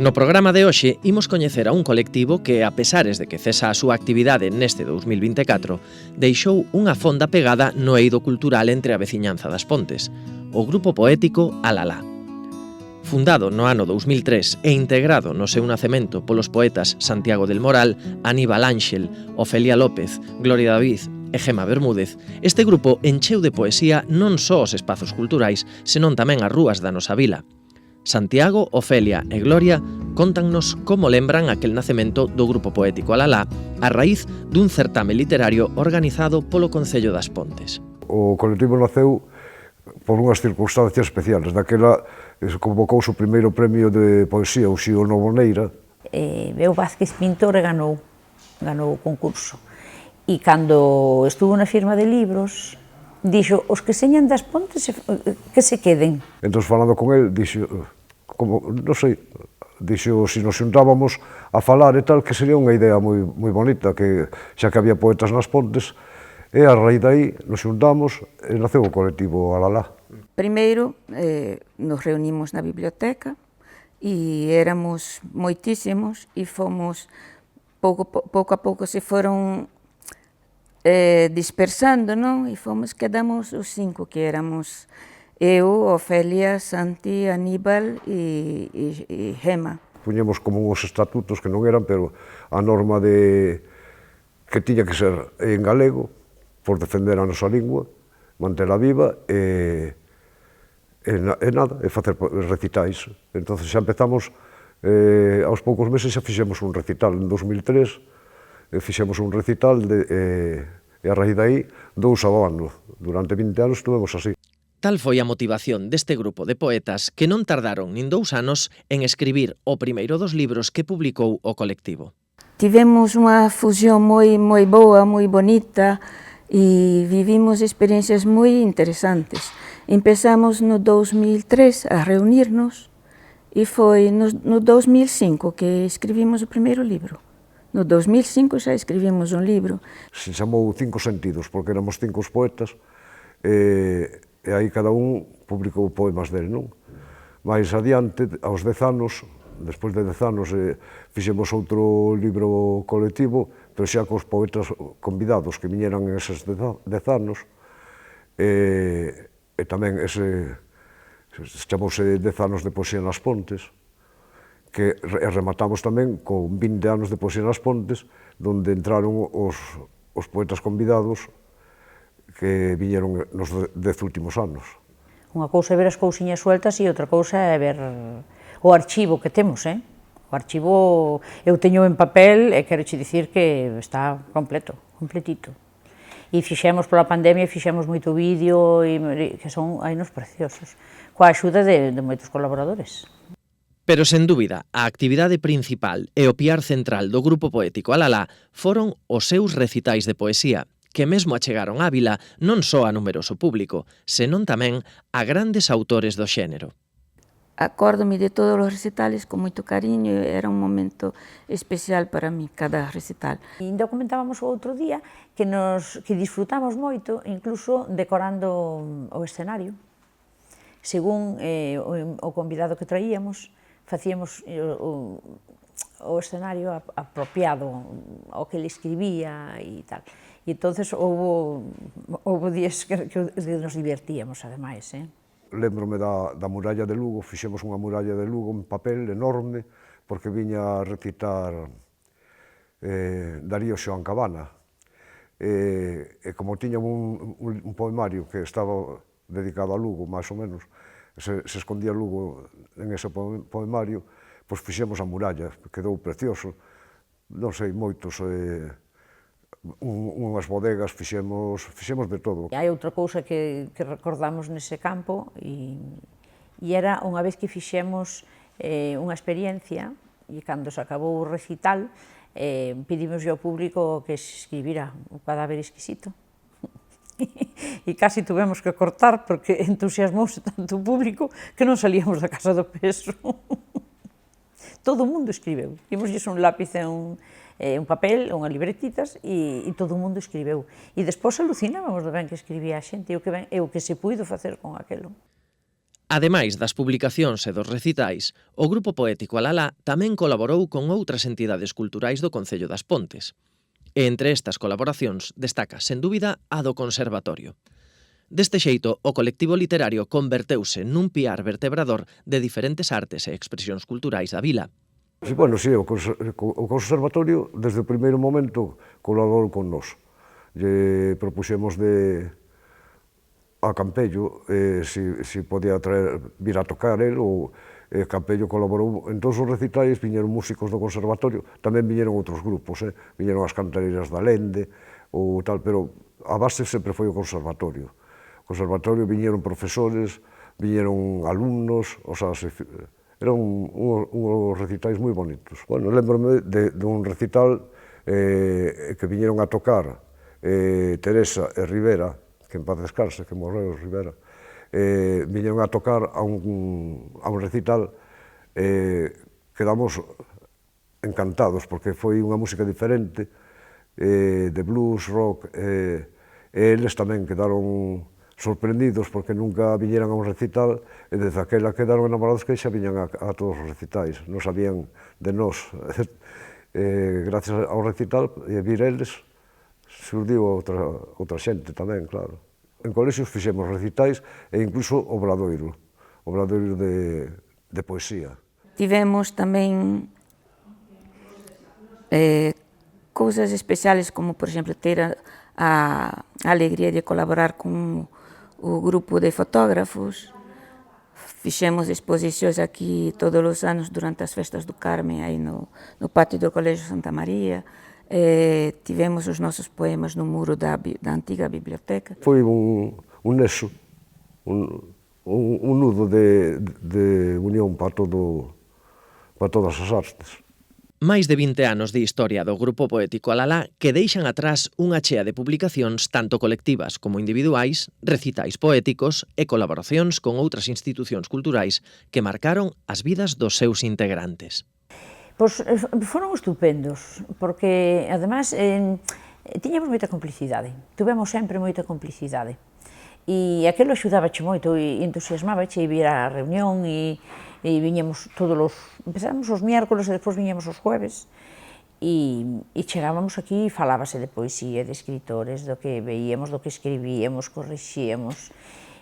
No programa de hoxe imos coñecer a un colectivo que, a pesares de que cesa a súa actividade neste 2024, deixou unha fonda pegada no eido cultural entre a veciñanza das Pontes, o grupo poético Alalá. Fundado no ano 2003 e integrado no seu nacemento polos poetas Santiago del Moral, Aníbal Ánxel, Ofelia López, Gloria David e Gema Bermúdez, este grupo encheu de poesía non só os espazos culturais, senón tamén as rúas da nosa vila. Santiago, Ofelia e Gloria cóntannos como lembran aquel nacemento do grupo poético Alalá a raíz dun certame literario organizado polo Concello das Pontes. O colectivo naceu por unhas circunstancias especiales. Daquela convocouse o primeiro premio de poesía, o Xío Novoneira. Beu Vázquez Pintor ganou o concurso. E cando estuvo na firma de libros, dixo, os que señan das Pontes que se queden. Entón, falando con el, dixo, non sei, dixo, se nos xuntábamos a falar e tal, que sería unha idea moi bonita, que xa que había poetas nas Pontes, e a raíz dai nos xuntamos e naceu o colectivo Alalá. Primeiro, nos reunimos na biblioteca e éramos moitísimos e fomos, pouco a pouco se foron dispersando, non? E quedamos os 5 que éramos eu, Ofelia, Santi, Aníbal e Gema. Puñemos como uns estatutos que non eran, pero a norma de que tiña que ser en galego, por defender a nosa lingua, mantela viva e facer recitais. Entón xa empezamos, aos poucos meses xa fixemos un recital en 2003, fixemos un recital e a raíz dai 2 ao ano. Durante 20 anos estuvemos así. Tal foi a motivación deste grupo de poetas que non tardaron nin 2 anos en escribir o primeiro dos libros que publicou o colectivo. Tivemos unha fusión moi boa, moi bonita e vivimos experiencias moi interesantes. Empezamos no 2003 a reunirnos e foi no 2005 que escribimos o primeiro libro. No 2005 xa escribimos un libro. Se chamou 5 sentidos, porque éramos 5 poetas, e aí cada un publicou poemas dele, non? Mais adiante, aos 10 anos, despois de 10 anos, fixemos outro libro colectivo, pero xa cos poetas convidados que viñeran en eses 10 anos, e tamén chamouse 10 anos de poesía nas Pontes, que rematamos tamén con 20 anos de poesía nas Pontes, onde entraron os poetas convidados que viñeron nos 10 últimos anos. Unha cousa é ver as cousiñas sueltas e outra cousa é ver o archivo que temos, O archivo eu teño en papel e quero che dicir que está completito. E fixemos pola pandemia, fixemos moito vídeo, que son ainos preciosos, coa axuda de moitos colaboradores. Pero, sen dúbida, a actividade principal e o piar central do grupo poético Alalá foron os seus recitais de poesía, que mesmo achegaron á vila non só a numeroso público, senón tamén a grandes autores do xénero. Acórdome de todos os recitales con moito cariño, era un momento especial para mí, cada recital. E ainda comentábamos o outro día que disfrutamos moito, incluso decorando o escenario. Según o convidado que traíamos, facíamos o escenario apropiado ao que ele escribía e tal. E entonces houve días que nos divertíamos, ademais. Lémbrome da muralla de Lugo, fixemos unha muralla de Lugo en papel enorme, porque viña a recitar Darío Xoán Cabana. E como tiñamos un poemario que estaba dedicado a Lugo, máis ou menos, se escondía Lugo en ese poemario, pois fixemos a muralla, quedou precioso, non sei, moitos, unhas bodegas, fixemos de todo. Hai outra cousa que recordamos nese campo, e era unha vez que fixemos unha experiencia, e cando se acabou o recital, pedimos ao público que escribira o cadáver exquisito. E casi tuvemos que cortar porque entusiasmouse tanto o público que non salíamos da casa do peso. Todo o mundo escribeu. Dimoslle un lápiz e un papel, unhas libretitas e todo o mundo escribeu. E despois alucinábamos do ben que escribía a xente e o que se puido facer con aquelo. Ademais das publicacións e dos recitais, o Grupo Poético Alalá tamén colaborou con outras entidades culturais do Concello das Pontes. E entre estas colaboracións destaca, sen dúbida, a do Conservatorio. Deste xeito, o colectivo literario converteuse nun piar vertebrador de diferentes artes e expresións culturais da vila. Sí, bueno, sí, o Conservatorio, desde o primeiro momento, colaborou con nós. Lle propuxemos a Campello si podía vir a tocar el, ou Campello colaborou en todos os recitais, viñeron músicos do Conservatorio, tamén viñeron outros grupos, viñeron as cantareiras da Lende, ou tal, pero a base sempre foi o Conservatorio. O Conservatorio viñeron profesores, viñeron alumnos, o sea, eran uns recitais moi bonitos. Bueno, lembro-me dun recital que viñeron a tocar Teresa e Rivera, que en paz descanse, que morreu Rivera, viñeron a tocar a un recital, quedamos encantados, porque foi unha música diferente, de blues, rock, e eles tamén quedaron sorprendidos, porque nunca viñeran a un recital, e desde aquela quedaron enamorados que xa viñan a todos os recitais, non sabían de nós. Gracias ao recital, e vir eles, surdiu outra xente tamén, claro. En colexios fixemos recitais e incluso obradoiro de poesía. Tivemos tamén cousas especiales, como, por exemplo, ter a alegría de colaborar con o grupo de fotógrafos. Fixemos exposicións aquí todos os anos durante as festas do Carme, aí no pátio do Colégio Santa María. Tivemos os nosos poemas no muro da antiga biblioteca. Foi un nexo, un nudo de unión para todas as artes. Máis de 20 anos de historia do Grupo Poético Alalá que deixan atrás unha chea de publicacións tanto colectivas como individuais, recitais poéticos e colaboracións con outras institucións culturais que marcaron as vidas dos seus integrantes. Pois foron estupendos, porque, además, tiñamos moita complicidade, tuvemos sempre moita complicidade, e aquilo axudábache moito, e entusiasmábache e vir á reunión, e viñamos empezamos os miércoles e despois viñamos os jueves, e chegábamos aquí e falábase de poesía, de escritores, do que veíamos, do que escribíamos, corrixíamos,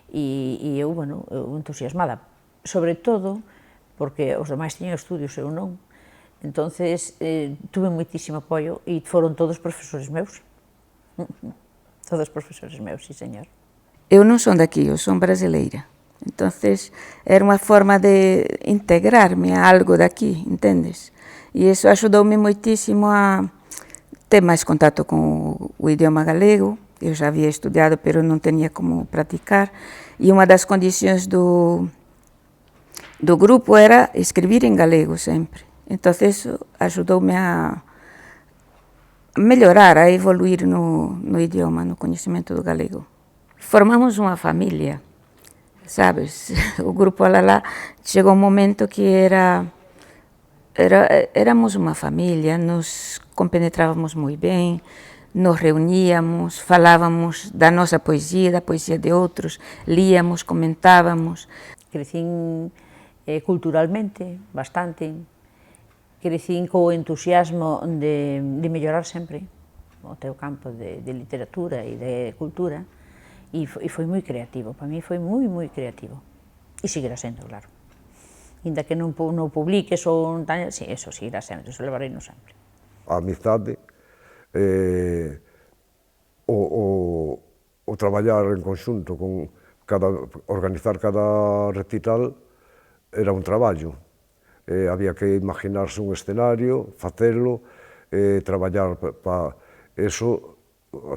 e eu, bueno, entusiasmada, sobre todo, porque os demais tiñan estudios, eu non. Entonces, tuve moitísimo apoio e foron todos profesores meus. Todos profesores meus, sí, señor. Eu non son daqui, eu son brasileira. Entonces, era unha forma de integrarme a algo daqui, entendes? E iso axudoume moitísimo a ter máis contacto con o idioma galego. Eu já había estudiado, pero non tenía como practicar. E unha das condicións do grupo era escribir en galego sempre. Entón, eso axudoume a mellorar, a evoluir no idioma, no coñecemento do galego. Formamos unha familia, sabes? O Grupo Alalá chegou un momento que éramos unha familia, nos compenetrábamos moi ben, nos reuníamos, falábamos da nosa poesía, da poesía de outros, líamos, comentábamos. Crecín culturalmente, bastante. Crecín co entusiasmo de mellorar sempre o teu campo de literatura e de cultura, e foi moi creativo, para mí foi moi creativo, e seguirá sendo, claro. Inda que non publiques ou non, sí, eso seguirá sendo, eso levarei no sempre. A amizade, o traballar en conxunto, organizar cada recital era un traballo. Había que imaginarse un escenario, facelo, traballar para eso,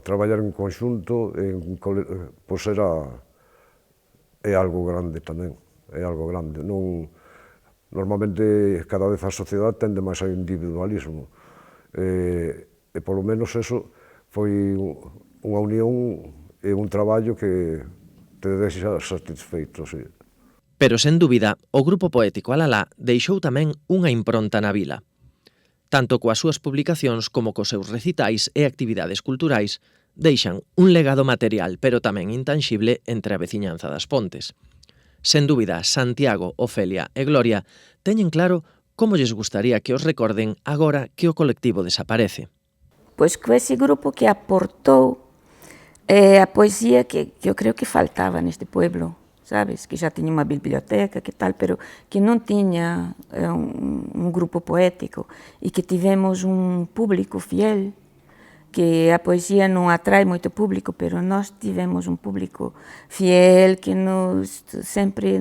traballar en conxunto, pois é algo grande tamén, é algo grande. Normalmente, cada vez a sociedade tende máis ao individualismo, e polo menos eso foi unha unión e un traballo que te deixa satisfeito, sí. Pero, sen dúbida, o Grupo Poético Alalá deixou tamén unha impronta na vila. Tanto coas súas publicacións como cos seus recitais e actividades culturais, deixan un legado material, pero tamén intanxible entre a veciñanza das Pontes. Sen dúbida, Santiago, Ofelia e Gloria teñen claro como lles gustaría que os recorden agora que o colectivo desaparece. Pois con ese grupo que aportou a poesía que eu creo que faltaba neste pueblo, sabes? Que já tiña unha biblioteca, que tal, pero que non tiña un grupo poético e que tivemos un público fiel, que a poesía non atrae moito público, pero nós tivemos un público fiel que sempre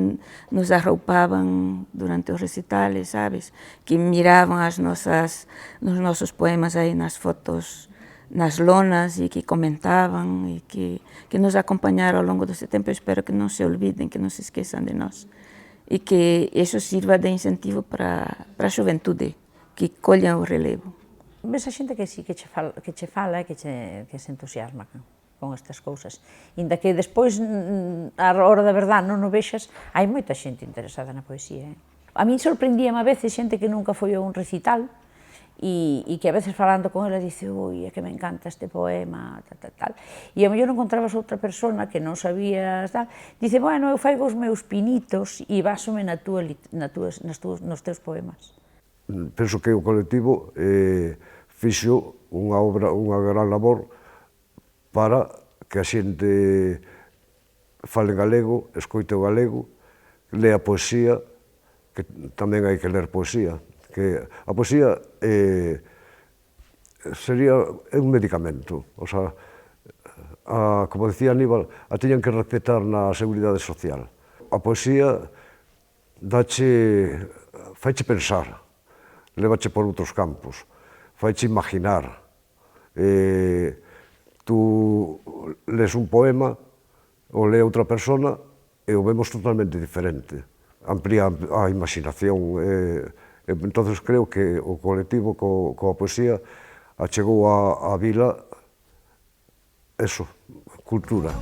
nos arroupaban durante os recitales, sabes? Que miraban os nosos poemas aí nas fotos, nas lonas, e que comentaban, e que nos acompañaron ao longo desse tempo. Eu espero que non se olviden, que non se esqueçan de nós, e que iso sirva de incentivo para a xuventude, que collan o relevo. Ves a xente que sí, que che fala e que se entusiasma con estas cousas. Inda que despois, a hora da verdade, non o vexas, hai moita xente interesada na poesía. A min sorprendíame a veces xente que nunca foi a un recital e que a veces falando con ela dice, ui, é que me encanta este poema, tal. E a mellor encontrabas outra persona que non sabías, tal, dice, bueno, eu faigo os meus pinitos e básome nos teus poemas. Penso que o colectivo fixo unha gran labor para que a xente fale galego, escoite o galego, lea poesía, que tamén hai que ler poesía, que a poesía sería un medicamento, o sea, como decía Aníbal, a tiñan que recetar na Seguridade Social. A poesía faiche pensar, lévache por outros campos, faiche imaginar. Tú lees un poema, o lee outra persona, e o vemos totalmente diferente. Amplía a imaginación. Entonces creo que o colectivo coa poesía achegou á vila cultura.